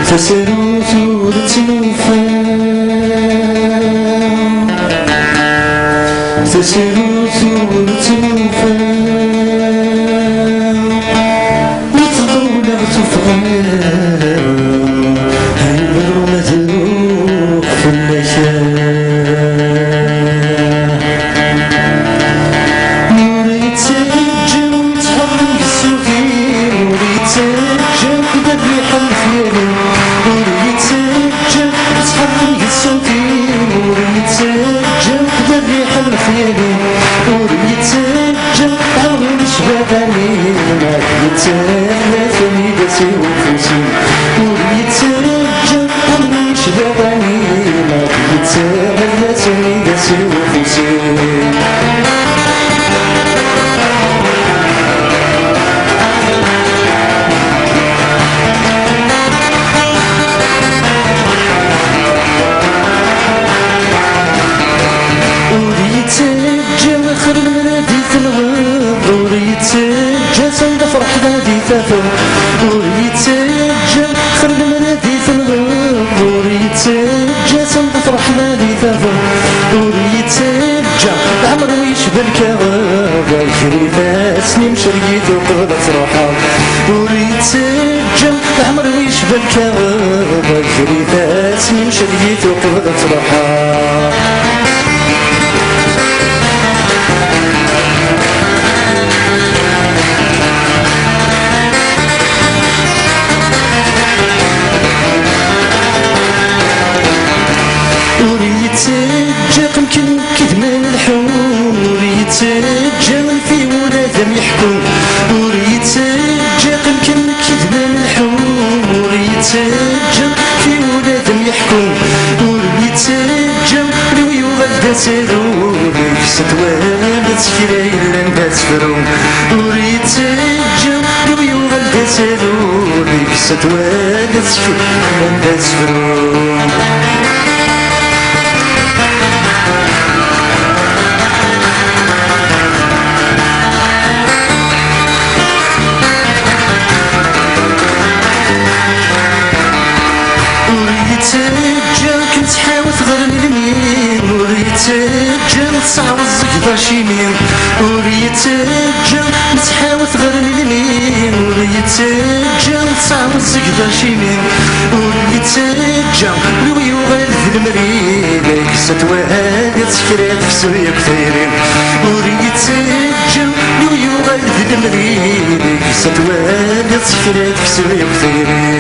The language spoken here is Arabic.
تسيرو ثورة نوفا تسيرو ثورة نوفا وتطولع تفغان هيبرو مذروق في الليشان نوري تسجل وتحرم السوقي نوري تسجل كدا ريح الخيالي نوري تسجل وتحرم السوقي نوري تسجل كدا ريح الخيالي نوري تسجل عاون شباباني ما يتسلفني داسي وفوسي نوري تسجل عاون شباباني ما يتسلفني داسي وفوسي وريتسجل اخر المنادي في الغاب وريتسجل صند فرح نادي ثافر وريتسجل اخر المنادي في الغاب وريتسجل صند فرح نادي ثافر وريتسجل العمر ويشبه الكغاب الخريفة سنين مشريت وقبضت روحها وريتسجل العمر ويشبه الكغاب الخريفة سنين مشريت وقبضت روحها وريتسجل يمكن كدما الحوم وريتسجل في ولادهم يحكم وريتسجل يمكن كدما الحوم وريتسجل في ولادهم يحكم وريتسجل روي وغدا سالوني ستوالد سكرايل لنبات فروم وريتسجل روي وغدا سالوني ستوالد سكرايل لنبات فروم وريتسجل كنت حاول تغرني اليمين وريتسجل تصعب الزقدة شيمين وريتسجل كنت حاول تغرني اليمين وريتسجل تصعب الزقدة شيمين وريتسجل روي وغالد المريض كسات واحد سكرات في سويا كثيرين وريتسجل روي وغالد المريض كسات واحد سكرات في سويا كثيرين